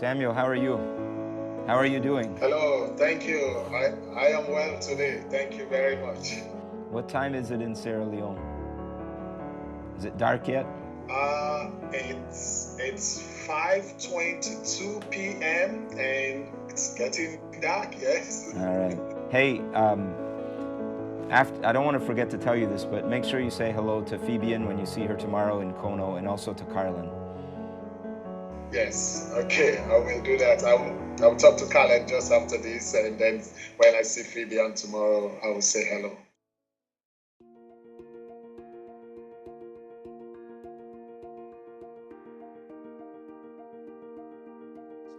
Samuel, how are you? How are you doing? Hello, thank you. I am well today. Thank you very much. What time is it in Sierra Leone? Is it dark yet? It's 5:22 p.m. and it's getting dark, yes. All right. Hey, I don't want to forget to tell you this, but make sure you say hello to Phoebian when you see her tomorrow in Kono, and also to Carlin. Yes, okay, I will do that. I will talk to Carlin just after this, and then when I see Phoebian tomorrow, I will say hello.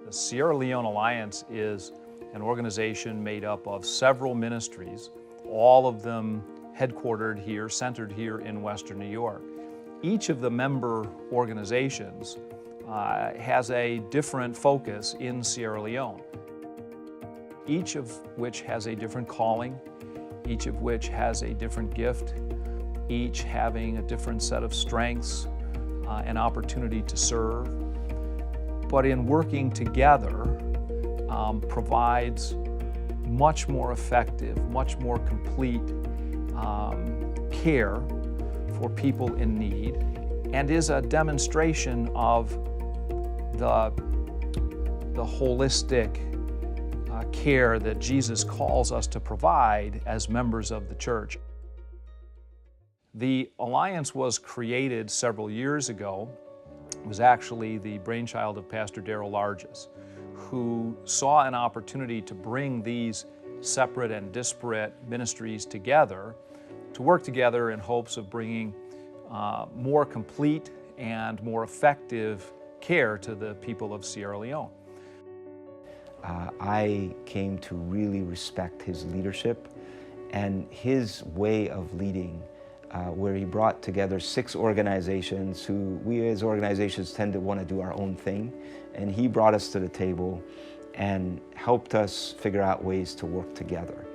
The Sierra Leone Alliance is an organization made up of several ministries, all of them headquartered here, centered here in Western New York. Each of the member organizations has a different focus in Sierra Leone, each of which has a different calling, each of which has a different gift, each having a different set of strengths and opportunity to serve. But in working together provides much more effective, much more complete care for people in need, and is a demonstration of the holistic care that Jesus calls us to provide as members of the church. The Alliance was created several years ago. It was actually the brainchild of Pastor Daryl Largis, who saw an opportunity to bring these separate and disparate ministries together, to work together in hopes of bringing more complete and more effective care to the people of Sierra Leone. I came to really respect his leadership and his way of leading, where he brought together 6 organizations who we as organizations tend to want to do our own thing, and he brought us to the table and helped us figure out ways to work together.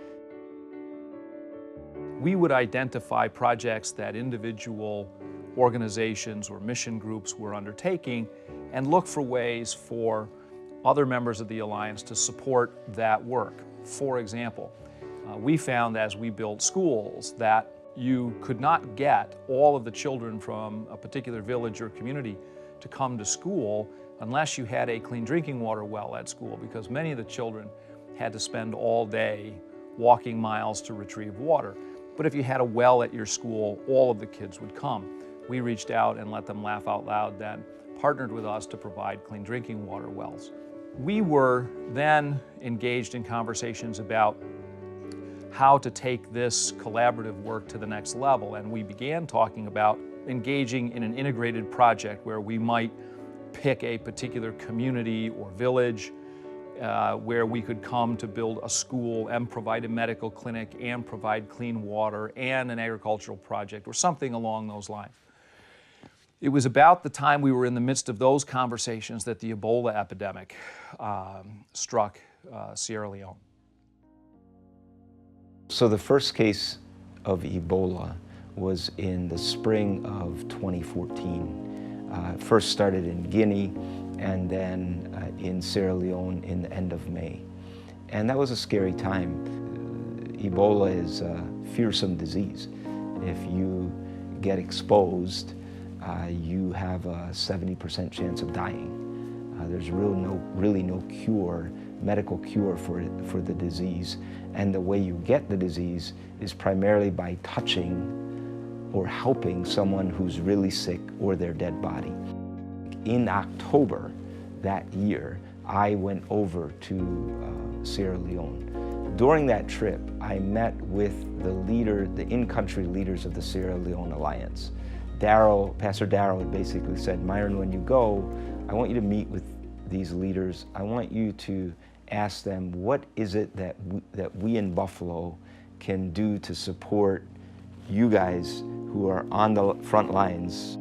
We would identify projects that individual organizations or mission groups were undertaking and look for ways for other members of the Alliance to support that work. For example, we found as we built schools that you could not get all of the children from a particular village or community to come to school unless you had a clean drinking water well at school, because many of the children had to spend all day walking miles to retrieve water. But if you had a well at your school, all of the kids would come. We reached out and let them laugh out loud, then partnered with us to provide clean drinking water wells. We were then engaged in conversations about how to take this collaborative work to the next level, and we began talking about engaging in an integrated project where we might pick a particular community or village where we could come to build a school and provide a medical clinic and provide clean water and an agricultural project or something along those lines. It was about the time we were in the midst of those conversations that the Ebola epidemic struck Sierra Leone. So the first case of Ebola was in the spring of 2014. First started in Guinea and then in Sierra Leone in the end of May. And that was a scary time. Ebola is a fearsome disease. If you get exposed, you have a 70% chance of dying. There's really no cure, medical cure for the disease. And the way you get the disease is primarily by touching or helping someone who's really sick or their dead body. In October that year, I went over to Sierra Leone. During that trip, I met with the in-country leaders of the Sierra Leone Alliance. Pastor Daryl basically said, Myron, when you go, I want you to meet with these leaders. I want you to ask them, what is it that we in Buffalo can do to support you guys who are on the front lines?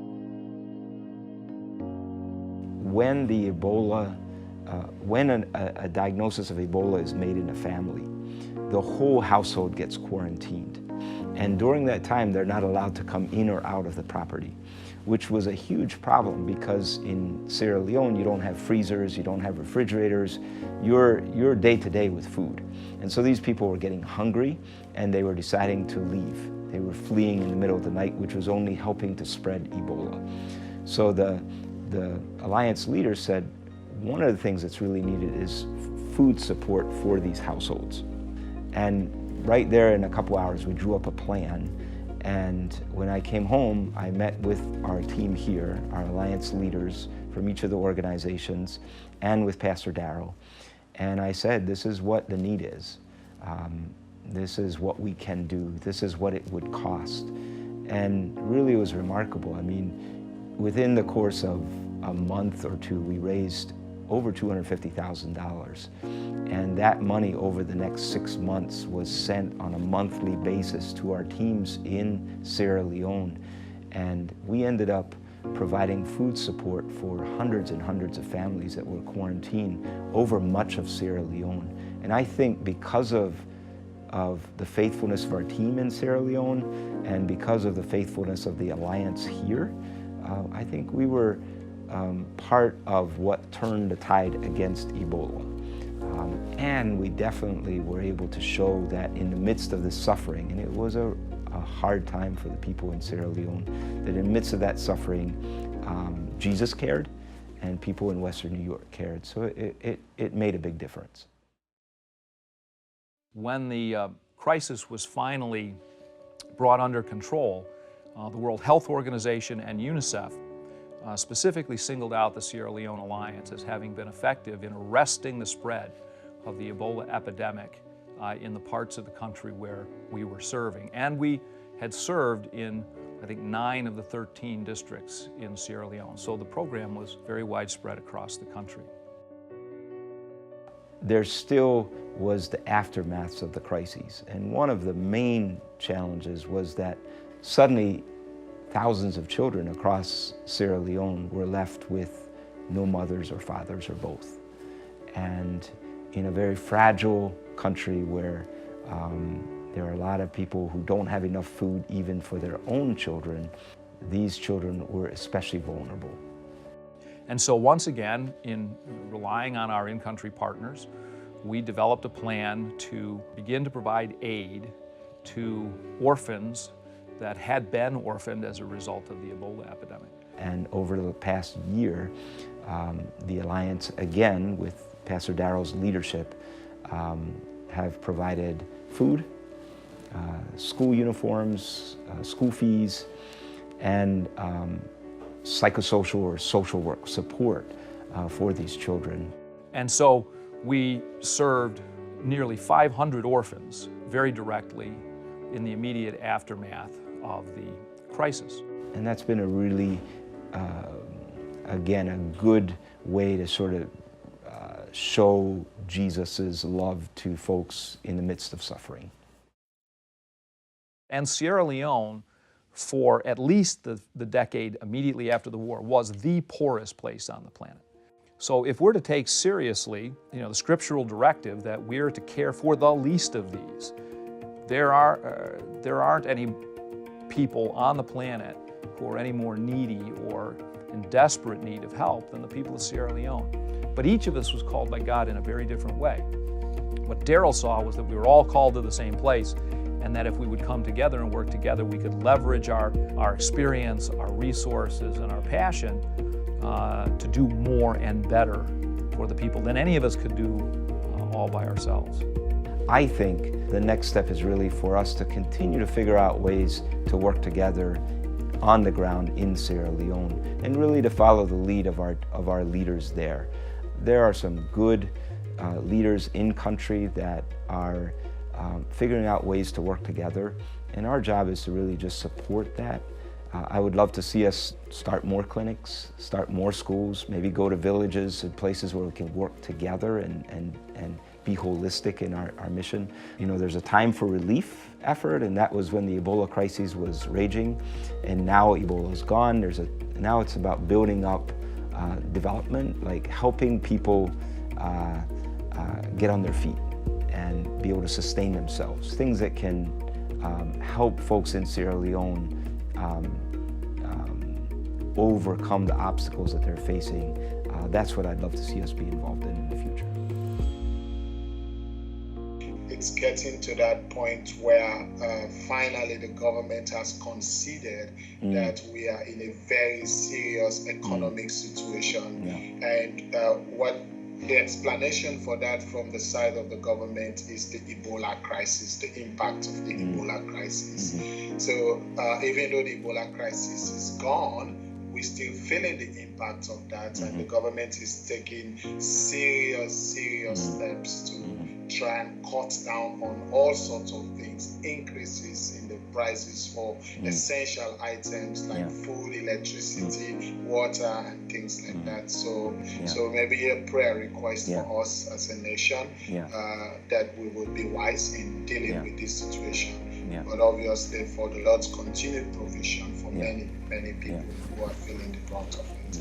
When a diagnosis of Ebola is made in a family, the whole household gets quarantined. And during that time, they're not allowed to come in or out of the property, which was a huge problem because in Sierra Leone, you don't have freezers, you don't have refrigerators, you're day to day with food. And so these people were getting hungry and they were deciding to leave. They were fleeing in the middle of the night, which was only helping to spread Ebola. So the Alliance leaders said, one of the things that's really needed is food support for these households. And right there in a couple hours, we drew up a plan. And when I came home, I met with our team here, our Alliance leaders from each of the organizations, and with Pastor Daryl. And I said, this is what the need is. This is what we can do. This is what it would cost. And really it was remarkable. I mean, within the course of a month or two, we raised over $250,000. And that money over the next 6 months was sent on a monthly basis to our teams in Sierra Leone. And we ended up providing food support for hundreds and hundreds of families that were quarantined over much of Sierra Leone. And I think because of the faithfulness of our team in Sierra Leone and because of the faithfulness of the Alliance here, I think we were part of what turned the tide against Ebola. And we definitely were able to show that in the midst of this suffering, and it was a hard time for the people in Sierra Leone, that in the midst of that suffering, Jesus cared and people in Western New York cared. So it made a big difference. When the crisis was finally brought under control, the World Health Organization and UNICEF specifically singled out the Sierra Leone Alliance as having been effective in arresting the spread of the Ebola epidemic in the parts of the country where we were serving. And we had served in, I think, 9 of the 13 districts in Sierra Leone. So the program was very widespread across the country. There still was the aftermaths of the crises. And one of the main challenges was that suddenly thousands of children across Sierra Leone were left with no mothers or fathers or both. And in a very fragile country where there are a lot of people who don't have enough food even for their own children, these children were especially vulnerable. And so once again, in relying on our in-country partners, we developed a plan to begin to provide aid to orphans that had been orphaned as a result of the Ebola epidemic. And over the past year, the Alliance, again, with Pastor Daryl's leadership, have provided food, school uniforms, school fees, and psychosocial or social work support for these children. And so we served nearly 500 orphans very directly in the immediate aftermath of the crisis. And that's been a really, again, a good way to sort of show Jesus's love to folks in the midst of suffering. And Sierra Leone, for at least the decade immediately after the war, was the poorest place on the planet. So if we're to take seriously, the scriptural directive that we're to care for the least of these, there aren't any people on the planet who are any more needy or in desperate need of help than the people of Sierra Leone. But each of us was called by God in a very different way. What Daryl saw was that we were all called to the same place, and that if we would come together and work together, we could leverage our experience, our resources, and our passion to do more and better for the people than any of us could do all by ourselves. I think the next step is really for us to continue to figure out ways to work together on the ground in Sierra Leone and really to follow the lead of our leaders there. There are some good leaders in country that are figuring out ways to work together, and our job is to really just support that. I would love to see us start more clinics, start more schools, maybe go to villages and places where we can work together and be holistic in our mission. There's a time for relief effort, and that was when the Ebola crisis was raging, and now Ebola is gone. Now it's about building up development, like helping people get on their feet and be able to sustain themselves, things that can help folks in Sierra Leone overcome the obstacles that they're facing. That's what I'd love to see us be involved in the future. It's getting to that point where finally the government has conceded that we are in a very serious economic situation. And what the explanation for that from the side of the government is the Ebola crisis, the impact of the Ebola crisis. So even though the Ebola crisis is gone, we're still feeling the impact of that, and the government is taking serious steps to try and cut down on all sorts of things, increases in the prices for essential items like food, electricity, water, and things like that. So maybe a prayer request for us as a nation that we would be wise in dealing with this situation. But obviously for the Lord's continued provision for many people who are feeling the brunt of it.